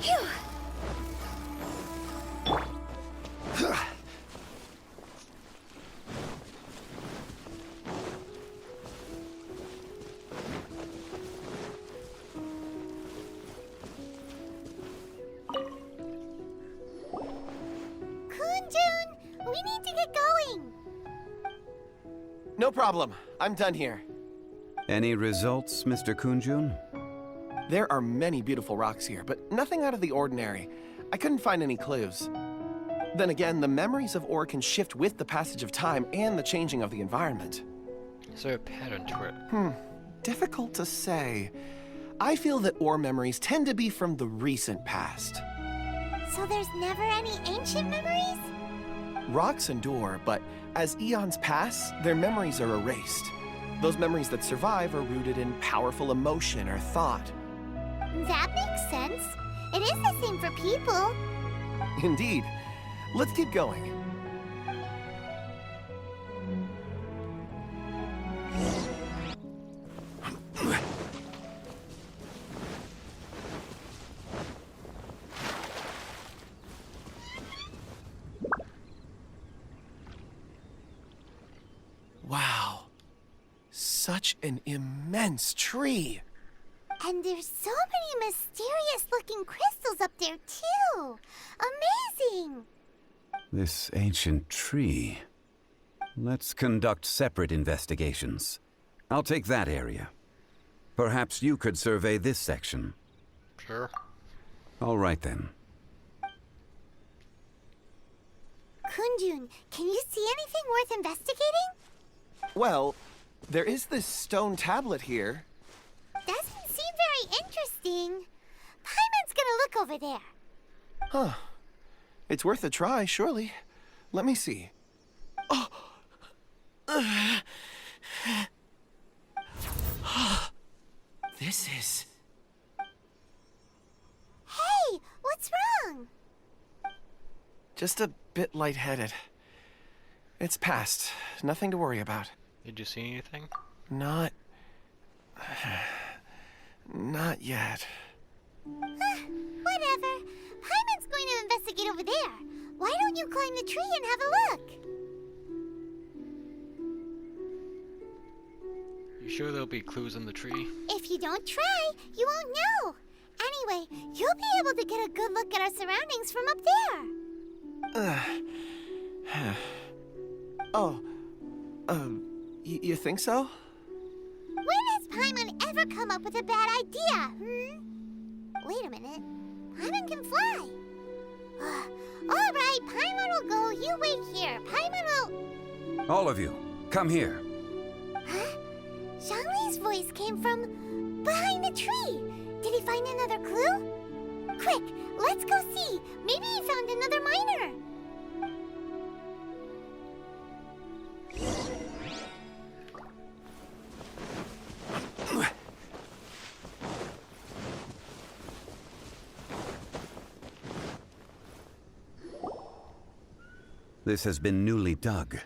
Phew. We need to get going. No problem. I'm done here. Any results, Mr. Kunjun? There are many beautiful rocks here, but nothing out of the ordinary. I couldn't find any clues. Then again, the memories of ore can shift with the passage of time and the changing of the environment. Is there a pattern to it? Difficult to say. I feel that ore memories tend to be from the recent past. So there's never any ancient memories? Rocks endure, but as eons pass, their memories are erased. Those memories that survive are rooted in powerful emotion or thought. That makes sense. It is the same for people. Indeed. Let's keep going. Wow. Such an immense tree. And there's so many mysterious-looking crystals up there, too. Amazing! This ancient tree. Let's conduct separate investigations. I'll take that area. Perhaps you could survey this section. Sure. All right, then. Kunjun, can you see anything worth investigating? Well, there is this stone tablet here. Doesn't seem very interesting. Paimon's gonna look over there. Huh. It's worth a try, surely. Let me see. Oh! This is... Hey, what's wrong? just a bit lightheaded. It's past. Nothing to worry about. Did you see anything? Not yet. Whatever. Paimon's going to investigate over there. Why don't you climb the tree and have a look? You sure there'll be clues in the tree? If you don't try, you won't know. Anyway, you'll be able to get a good look at our surroundings from up there. You think so? When has Paimon ever come up with a bad idea, Wait a minute. Paimon can fly. All right, Paimon will go. You wait here. Paimon will... All of you, come here. Huh? Zhongli's voice came from behind the tree. Did he find another clue? Quick, let's go see. Maybe he found another miner. This has been newly dug.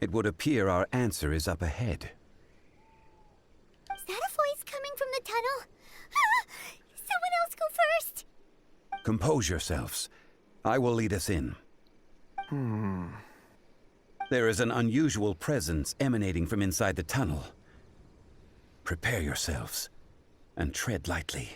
It would appear our answer is up ahead. Is that a voice coming from the tunnel? Someone else go first. Compose yourselves. I will lead us in. There is an unusual presence emanating from inside the tunnel. Prepare yourselves and tread lightly.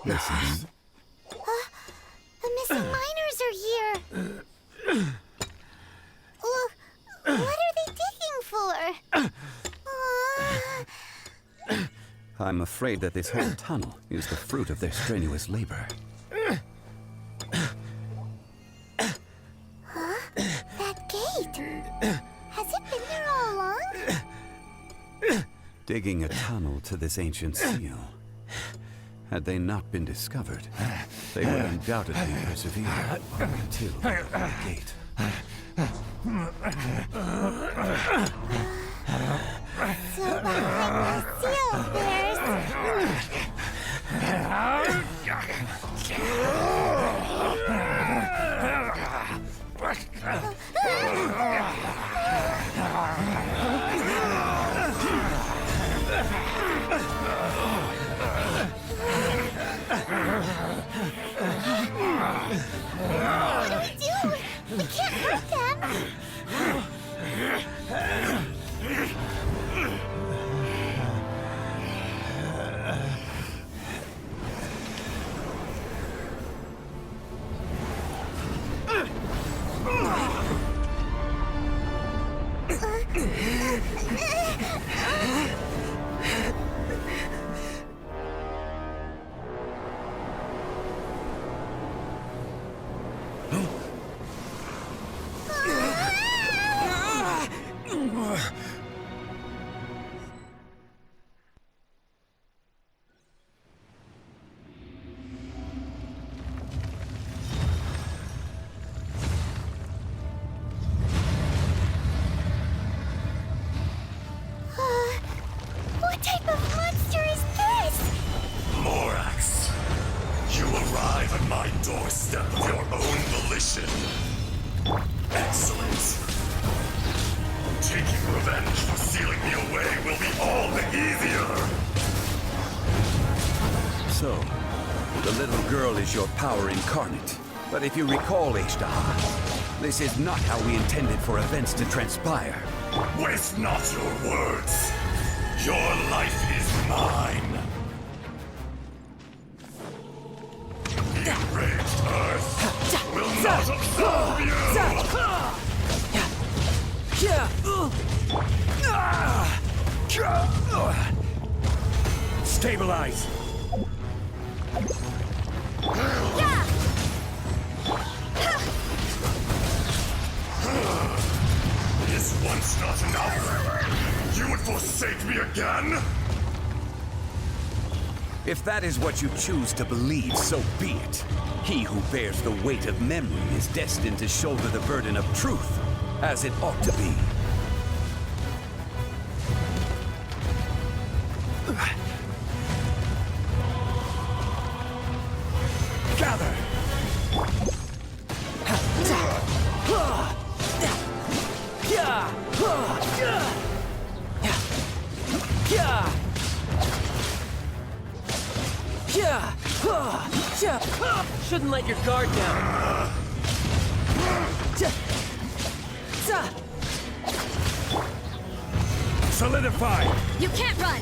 This is... The missing miners are here. What are they digging for? I'm afraid that this whole tunnel is the fruit of their strenuous labor. That gate. Has it been there all along? Digging a tunnel to this ancient seal. Had they not been discovered, they would undoubtedly persevere until the gate. doorstep of your own volition. Excellent. Taking revenge for sealing me away will be all the easier. So, the little girl is your power incarnate. But if you recall, Ishtaha, this is not how we intended for events to transpire. Waste not your words. Your life is mine. The enraged earth will not absolve you! Stabilize! Is once not enough? You would forsake me again? If that is what you choose to believe, so be it. He who bears the weight of memory is destined to shoulder the burden of truth, as it ought to be. Gather! Shouldn't let your guard down. Solidify! You can't run!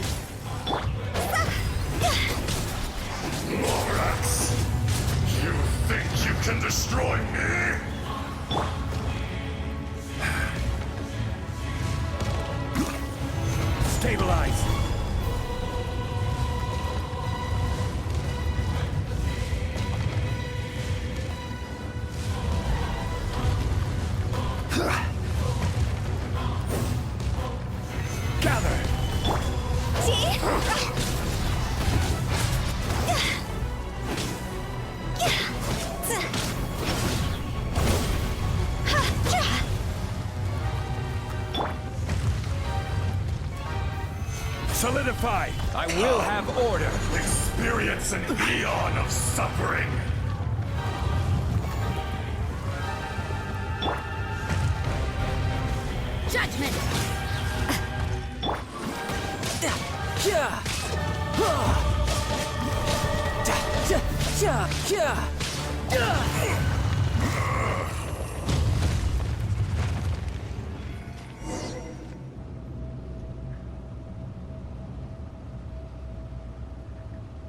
Morax! You think you can destroy me? Stabilize! Gather! Solidify! I will have order! Experience an eon of suffering! Judgment!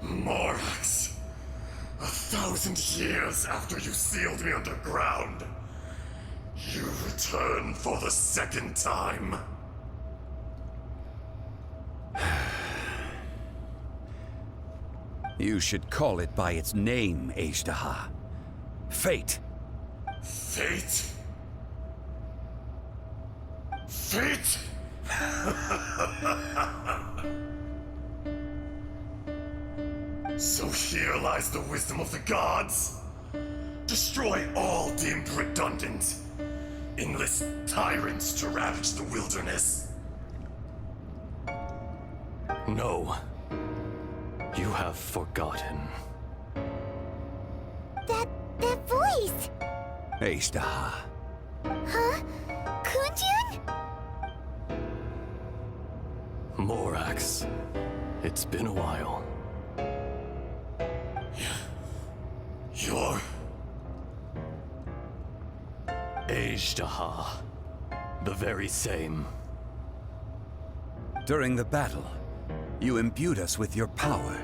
Morax! 1,000 years after you sealed me underground, you return for the second time. You should call it by its name, Ishtaha. Fate. Fate? Fate? So here lies the wisdom of the gods. Destroy all deemed redundant. Enlist tyrants to ravage the wilderness. No. You have forgotten. That voice! Ishtaha. Huh? Kunjun? Morax. It's been a while. You're... Ishtaha. The very same. During the battle, you imbued us with your power.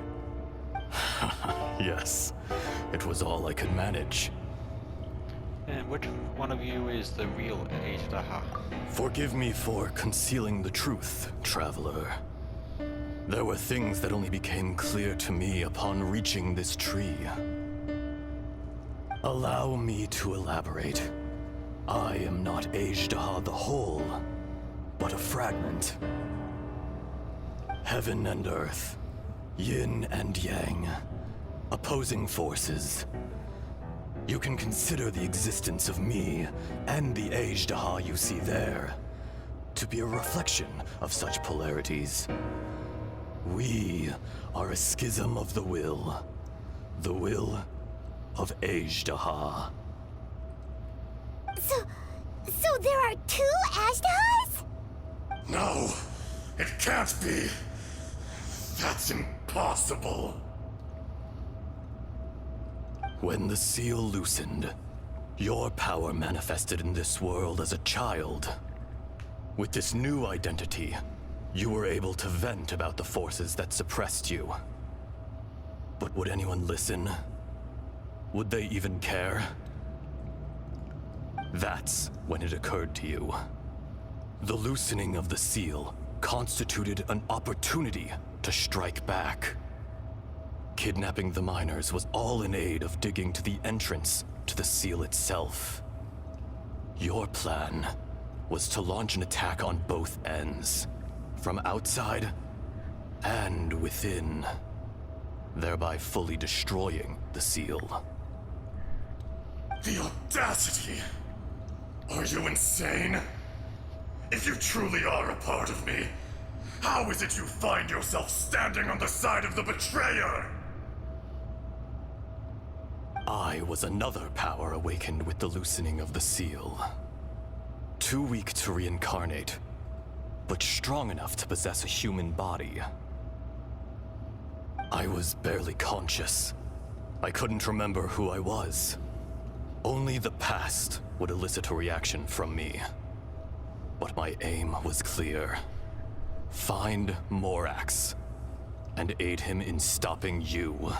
Yes. It was all I could manage. And which one of you is the real Ishtaha? Forgive me for concealing the truth, traveler. There were things that only became clear to me upon reaching this tree. Allow me to elaborate. I am not Ishtaha the whole, but a fragment. Heaven and earth, yin and yang, opposing forces. You can consider the existence of me and the Ishtaha you see there to be a reflection of such polarities. We are a schism of the will of Azhdaha. So there are two Ashdahas? No, it can't be. That's impossible. When the seal loosened, your power manifested in this world as a child. With this new identity, you were able to vent about the forces that suppressed you. But would anyone listen? Would they even care? That's when it occurred to you. The loosening of the seal constituted an opportunity to strike back. Kidnapping the miners was all in aid of digging to the entrance to the seal itself. Your plan was to launch an attack on both ends, from outside and within, thereby fully destroying the seal. The audacity! Are you insane? If you truly are a part of me, how is it you find yourself standing on the side of the betrayer? I was another power awakened with the loosening of the seal. Too weak to reincarnate, but strong enough to possess a human body. I was barely conscious. I couldn't remember who I was. Only the past would elicit a reaction from me. But my aim was clear. Find Morax, and aid him in stopping you.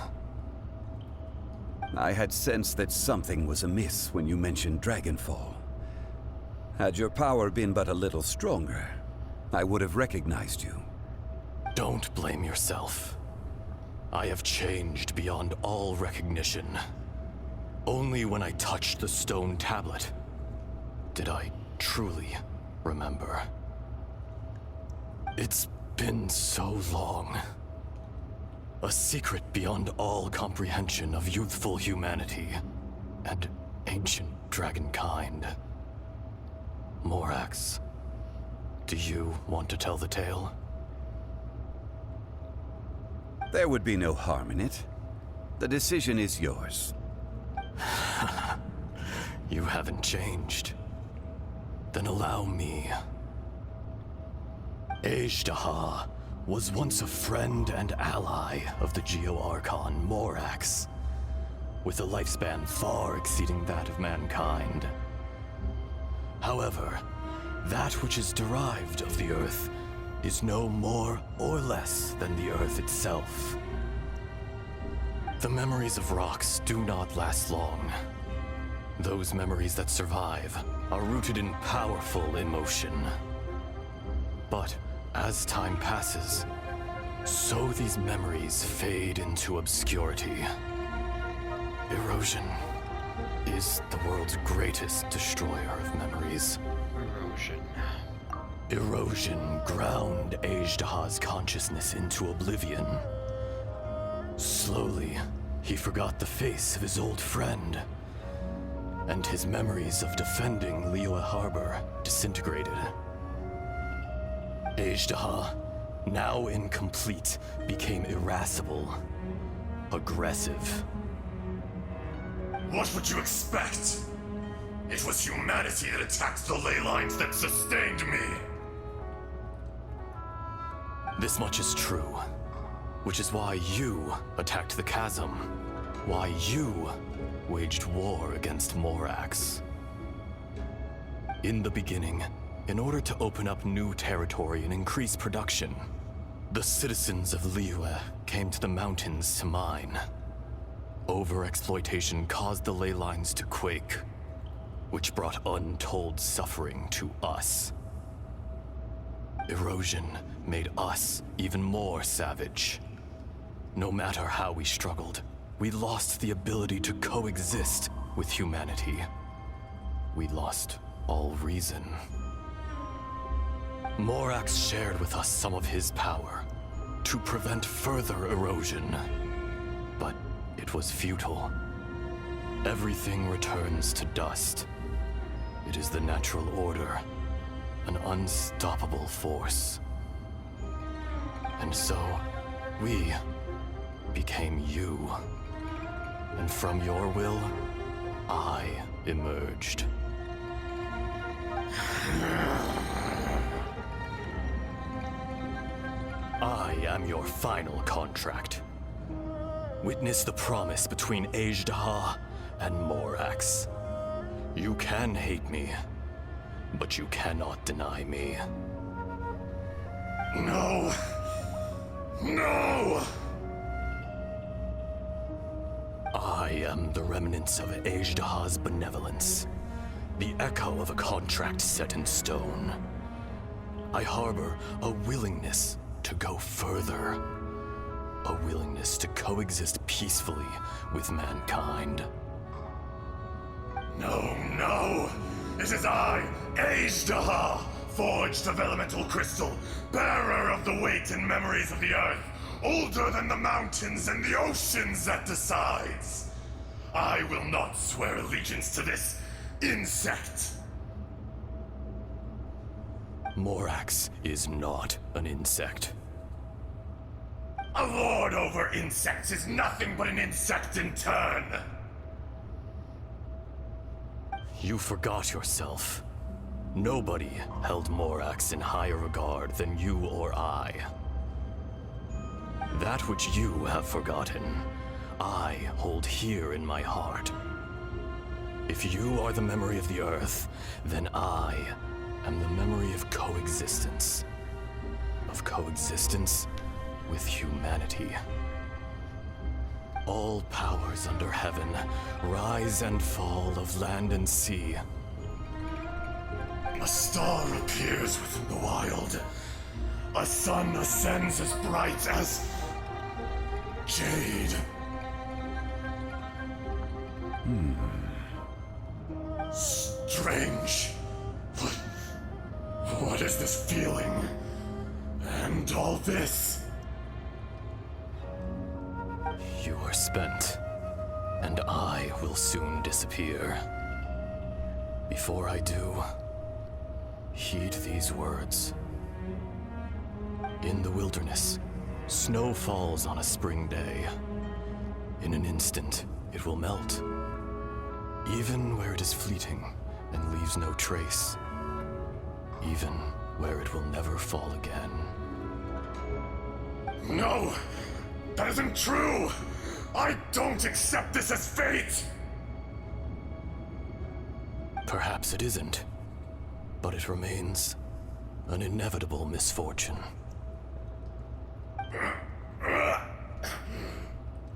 I had sensed that something was amiss when you mentioned Dragonfall. Had your power been but a little stronger, I would have recognized you. Don't blame yourself. I have changed beyond all recognition. Only when I touched the stone tablet did I truly remember. It's been so long. A secret beyond all comprehension of youthful humanity and ancient dragonkind. Morax, do you want to tell the tale? There would be no harm in it. The decision is yours. You haven't changed. Then allow me. Azhdaha was once a friend and ally of the Geo-Archon Morax, with a lifespan far exceeding that of mankind. However, that which is derived of the Earth is no more or less than the Earth itself. The memories of rocks do not last long. Those memories that survive are rooted in powerful emotion. But as time passes, so these memories fade into obscurity. Erosion is the world's greatest destroyer of memories. Erosion. Erosion ground Azhdaha's consciousness into oblivion. Slowly, he forgot the face of his old friend, and his memories of defending Liyue Harbor disintegrated. Azhdaha, now incomplete, became irascible, aggressive. What would you expect? It was humanity that attacked the ley lines that sustained me. This much is true, which is why you attacked the chasm, why you waged war against Morax. In the beginning, in order to open up new territory and increase production, the citizens of Liyue came to the mountains to mine. Overexploitation caused the ley lines to quake, which brought untold suffering to us. Erosion made us even more savage. No matter how we struggled, we lost the ability to coexist with humanity. We lost all reason. Morax shared with us some of his power to prevent further erosion, but it was futile. Everything returns to dust. It is the natural order, an unstoppable force. And so, we became you. And from your will, I emerged. I am your final contract. Witness the promise between Ajdaha and Morax. You can hate me, but you cannot deny me. No! No! I am the remnants of Ajdaha's benevolence, the echo of a contract set in stone. I harbor a willingness to go further, a willingness to coexist peacefully with mankind. No, no! It is I, Ajdaha, forged of elemental crystal, bearer of the weight and memories of the earth, older than the mountains and the oceans that decides. I will not swear allegiance to this insect. Morax is not an insect. A lord over insects is nothing but an insect in turn. You forgot yourself. Nobody held Morax in higher regard than you or I. That which you have forgotten, I hold here in my heart. If you are the memory of the Earth, then I am the memory of coexistence. Of coexistence with humanity. All powers under heaven, rise and fall of land and sea. A star appears within the wild. A sun ascends as bright as jade. Strange. What is this feeling? And all this? You are spent, and I will soon disappear. Before I do, heed these words. In the wilderness, snow falls on a spring day. In an instant, it will melt. Even where it is fleeting and leaves no trace. Even where it will never fall again. No! That isn't true! I don't accept this as fate! Perhaps it isn't, but it remains an inevitable misfortune.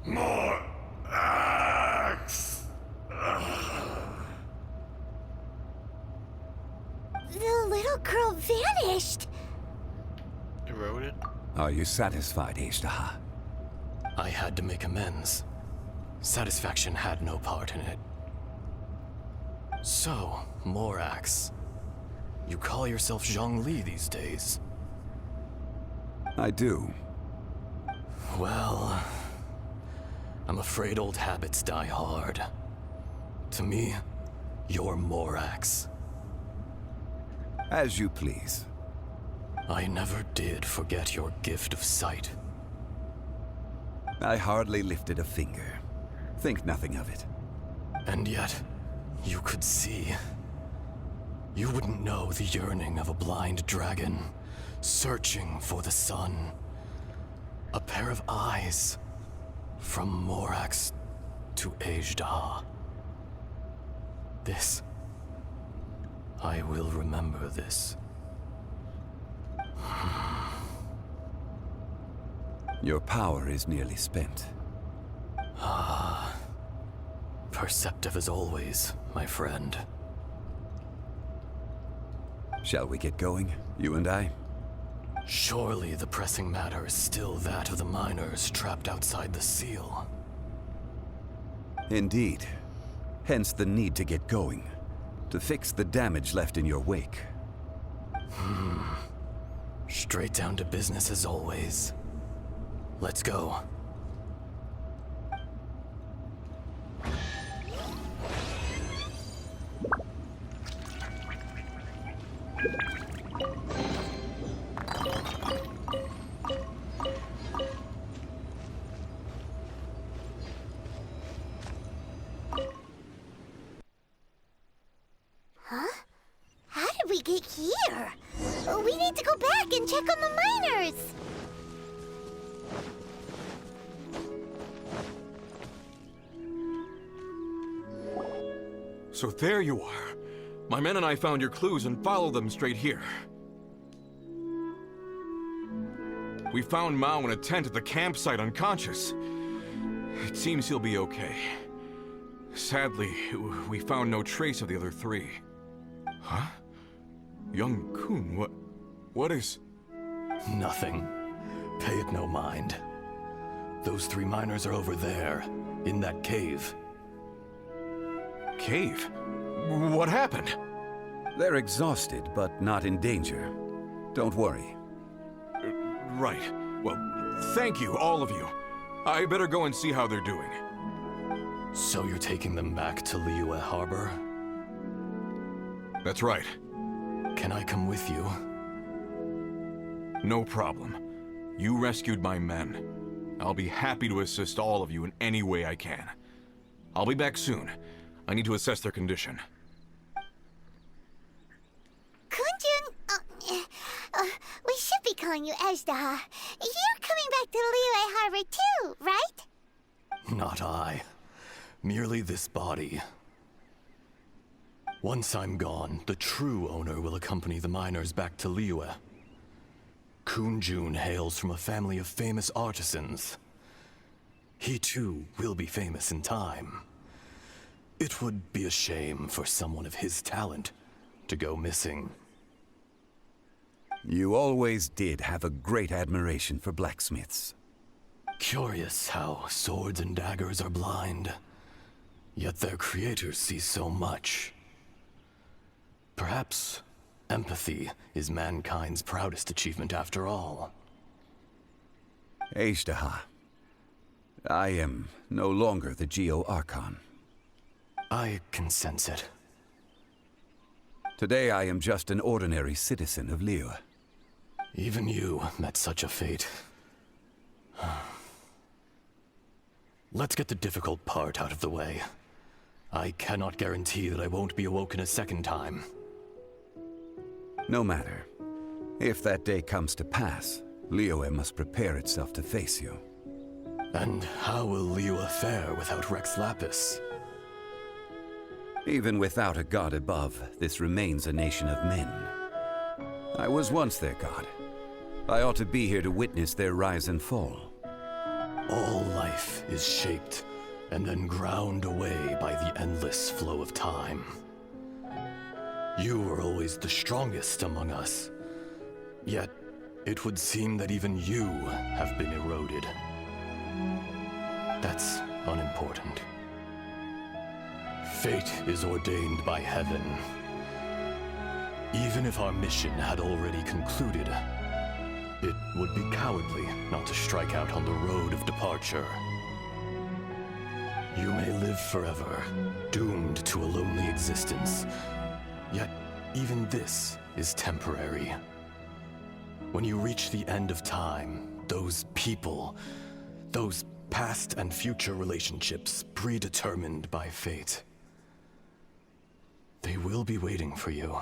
More axe! The little girl vanished. Eroded? Are you satisfied, Ajdaha? I had to make amends. Satisfaction had no part in it. So, Morax, you call yourself Zhongli these days? I do. Well, I'm afraid old habits die hard. To me, you're Morax. As you please. I never did forget your gift of sight. I hardly lifted a finger. Think nothing of it. And yet, you could see. You wouldn't know the yearning of a blind dragon, searching for the sun. A pair of eyes, from Morax to Ajdaha. This, I will remember this. Your power is nearly spent. Perceptive as always, my friend. Shall we get going, you and I? Surely the pressing matter is still that of the miners trapped outside the seal. Indeed. Hence the need to get going. To fix the damage left in your wake. Straight down to business as always. Let's go. and check on the miners! So there you are. My men and I found your clues and followed them straight here. We found Mao in a tent at the campsite unconscious. It seems he'll be okay. Sadly, we found no trace of the other three. Huh? Young Kun, what is... Nothing. Pay it no mind. Those 3 miners are over there, in that cave. Cave? What happened? They're exhausted, but not in danger. Don't worry. Right. Well, thank you, all of you. I better go and see how they're doing. So you're taking them back to Liyue Harbor? That's right. Can I come with you? No problem. You rescued my men. I'll be happy to assist all of you in any way I can. I'll be back soon. I need to assess their condition. Kunjun, we should be calling you Ezdaha. You're coming back to Liyue Harbor too, right? Not I. Merely this body. Once I'm gone, the true owner will accompany the miners back to Liyue. Kunjun hails from a family of famous artisans. He too will be famous in time. It would be a shame for someone of his talent to go missing. You always did have a great admiration for blacksmiths. Curious how swords and daggers are blind, yet their creators see so much. Perhaps empathy is mankind's proudest achievement after all. Ezdaha, I am no longer the Geo-Archon. I can sense it. Today I am just an ordinary citizen of Liyue. Even you met such a fate. Let's get the difficult part out of the way. I cannot guarantee that I won't be awoken a second time. No matter. If that day comes to pass, Liyue must prepare itself to face you. And how will Liyue fare without Rex Lapis? Even without a god above, this remains a nation of men. I was once their god. I ought to be here to witness their rise and fall. All life is shaped and then ground away by the endless flow of time. You were always the strongest among us. Yet, it would seem that even you have been eroded. That's unimportant. Fate is ordained by heaven. Even if our mission had already concluded, it would be cowardly not to strike out on the road of departure. You may live forever, doomed to a lonely existence. Yet, even this is temporary. When you reach the end of time, those people, those past and future relationships predetermined by fate, they will be waiting for you.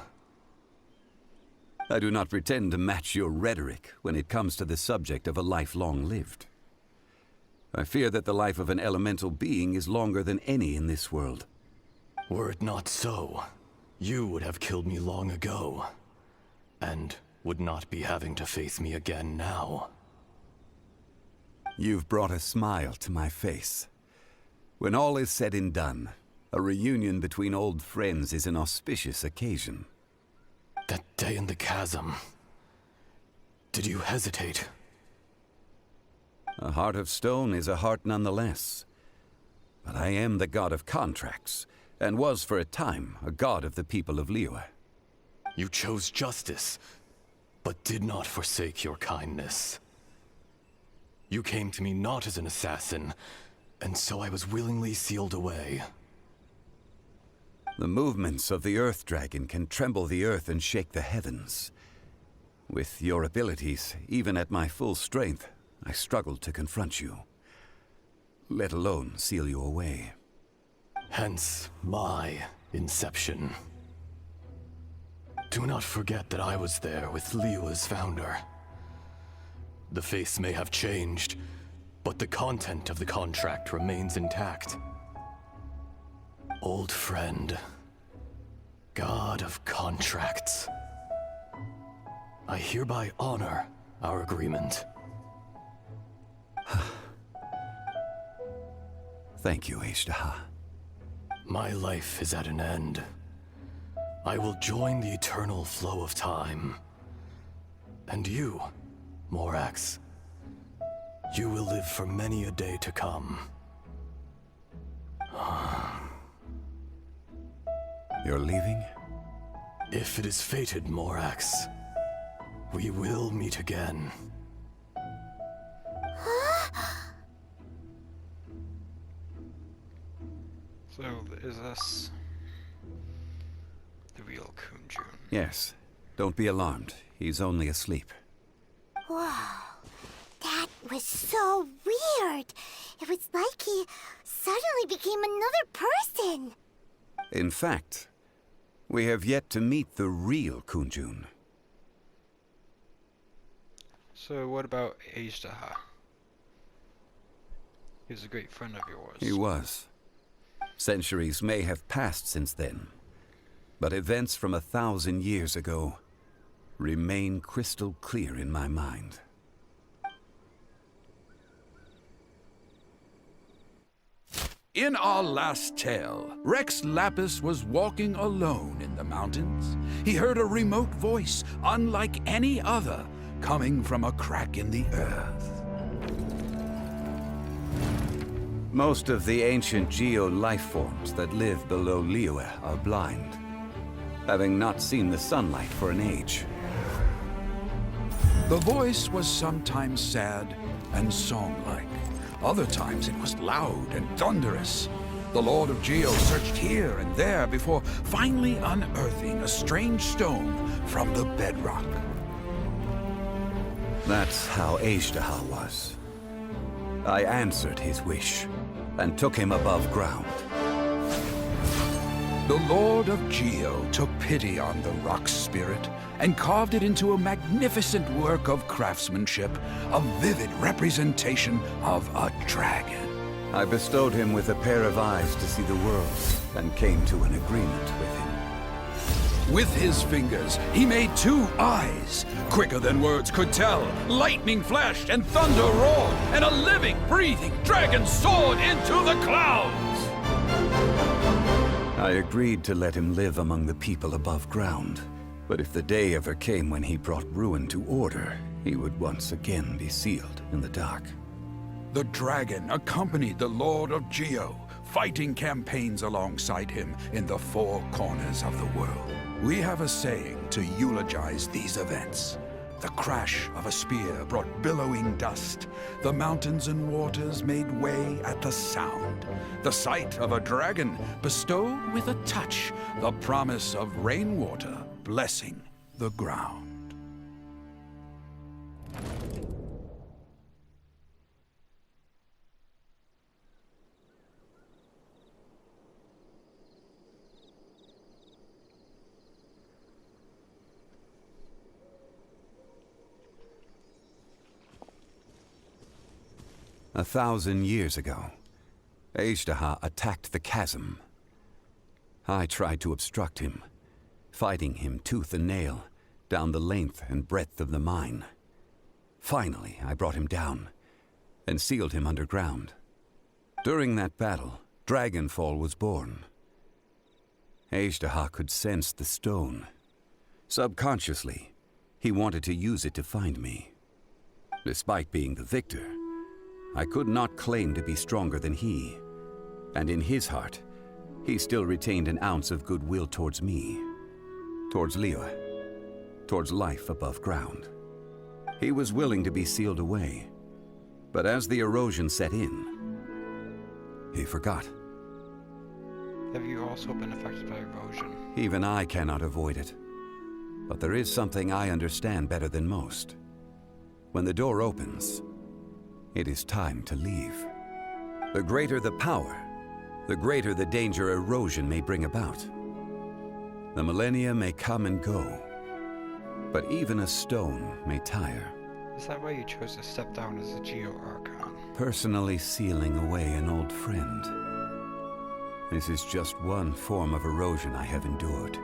I do not pretend to match your rhetoric when it comes to the subject of a life long lived. I fear that the life of an elemental being is longer than any in this world. Were it not so, you would have killed me long ago, and would not be having to face me again now. You've brought a smile to my face. When all is said and done, a reunion between old friends is an auspicious occasion. That day in the chasm, did you hesitate? A heart of stone is a heart nonetheless. But I am the god of contracts, and was for a time a god of the people of Liyue. You chose justice, but did not forsake your kindness. You came to me not as an assassin, and so I was willingly sealed away. The movements of the Earth Dragon can tremble the earth and shake the heavens. With your abilities, even at my full strength, I struggled to confront you, let alone seal you away. Hence my inception. Do not forget that I was there with Liyue's founder. The face may have changed, but the content of the contract remains intact. Old friend, God of contracts, I hereby honor our agreement. Thank you, Ashtaha. My life is at an end. I will join the eternal flow of time. And you, Morax, you will live for many a day to come. You're leaving? If it is fated, Morax, we will meet again. So, is this the real Kunjun? Yes. Don't be alarmed. He's only asleep. Wow, that was so weird. It was like he suddenly became another person. In fact, we have yet to meet the real Kunjun. So, what about Ashtaha? He was a great friend of yours. He was. Centuries may have passed since then, but events from 1,000 years ago remain crystal clear in my mind. In our last tale, Rex Lapis was walking alone in the mountains. He heard a remote voice, unlike any other, coming from a crack in the earth. Most of the ancient geo life forms that live below Liyue are blind, having not seen the sunlight for an age. The voice was sometimes sad and song-like. Other times it was loud and thunderous. The Lord of Geo searched here and there before finally unearthing a strange stone from the bedrock. That's how Ashtaha was. I answered his wish and took him above ground. The Lord of Geo took pity on the rock spirit and carved it into a magnificent work of craftsmanship, a vivid representation of a dragon. I bestowed him with a pair of eyes to see the world and came to an agreement with him. With his fingers, he made 2 eyes, quicker than words could tell. Lightning flashed and thunder roared, and a living, breathing dragon soared into the clouds. I agreed to let him live among the people above ground. But if the day ever came when he brought ruin to order, he would once again be sealed in the dark. The dragon accompanied the Lord of Geo, fighting campaigns alongside him in the 4 corners of the world. We have a saying to eulogize these events. The crash of a spear brought billowing dust. The mountains and waters made way at the sound. The sight of a dragon bestowed with a touch the promise of rainwater blessing the ground. A 1,000 years ago, Ashtaha attacked the chasm. I tried to obstruct him, fighting him tooth and nail down the length and breadth of the mine. Finally, I brought him down and sealed him underground. During that battle, Dragonfall was born. Ashtaha could sense the stone. Subconsciously, he wanted to use it to find me. Despite being the victor, I could not claim to be stronger than he, and in his heart, he still retained an ounce of goodwill towards me, towards Liyue, towards life above ground. He was willing to be sealed away, but as the erosion set in, he forgot. Have you also been affected by erosion? Even I cannot avoid it, but there is something I understand better than most. When the door opens, it is time to leave. The greater the power, the greater the danger erosion may bring about. The millennia may come and go, but even a stone may tire. Is that why you chose to step down as a Geo-Archon? Personally sealing away an old friend. This is just one form of erosion I have endured.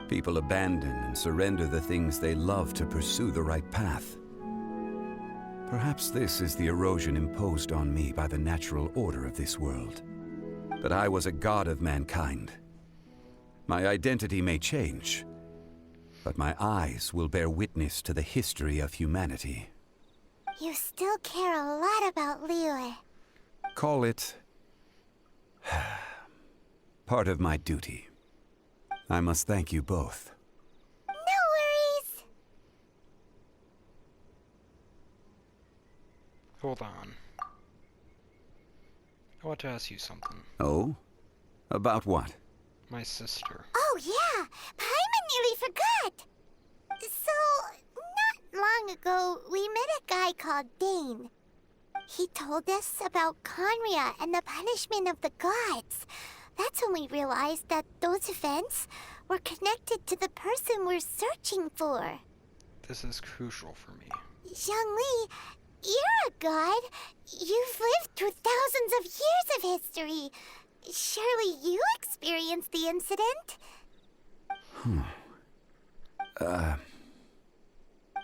People abandon and surrender the things they love to pursue the right path. Perhaps this is the erosion imposed on me by the natural order of this world. But I was a god of mankind. My identity may change, but my eyes will bear witness to the history of humanity. You still care a lot about Liyue. Call it part of my duty. I must thank you both. No worries. Hold on. I want to ask you something. Oh? About what? My sister. Oh yeah, Paimon nearly forgot. So, not long ago, we met a guy called Dane. He told us about Conria and the punishment of the gods. That's when we realized that those events were connected to the person we're searching for. This is crucial for me. Zhongli, you're a god. You've lived through thousands of years of history. Surely you experienced the incident?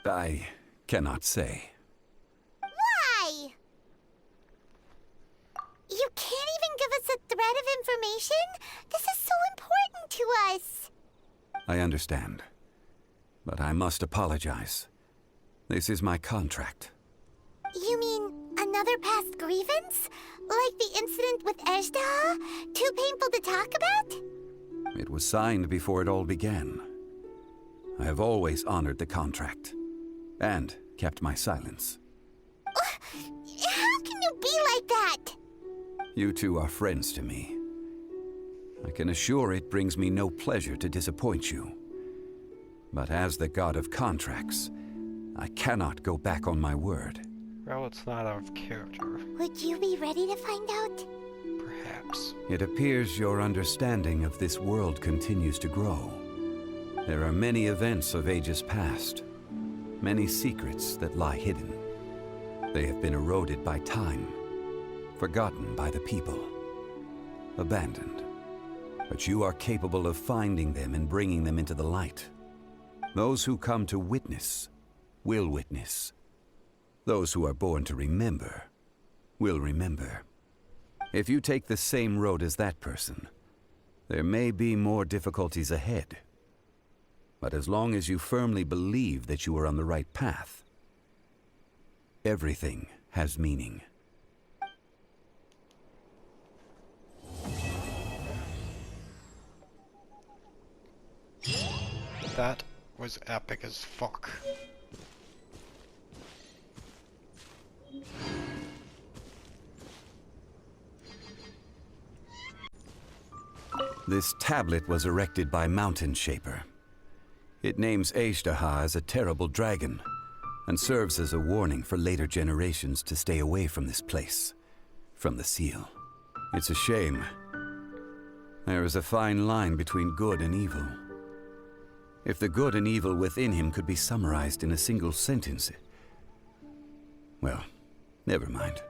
I cannot say. Why? You can't even give us a thread of information? This is so important to us. I understand. But I must apologize. This is my contract. You mean another past grievance? Like the incident with Ejda? Too painful to talk about? It was signed before it all began. I have always honored the contract. And kept my silence. How can you be like that? You two are friends to me. I can assure it brings me no pleasure to disappoint you. But as the god of contracts, I cannot go back on my word. Well, it's not out of character. Would you be ready to find out? Perhaps. It appears your understanding of this world continues to grow. There are many events of ages past, many secrets that lie hidden. They have been eroded by time, forgotten by the people, abandoned. But you are capable of finding them and bringing them into the light. Those who come to witness will witness. Those who are born to remember will remember. If you take the same road as that person, there may be more difficulties ahead. But as long as you firmly believe that you are on the right path, everything has meaning. That was epic as fuck. This tablet was erected by Mountain Shaper. It names Ejdaha as a terrible dragon, and serves as a warning for later generations to stay away from this place, from the seal. It's a shame. There is a fine line between good and evil. If the good and evil within him could be summarized in a single sentence... Well, never mind.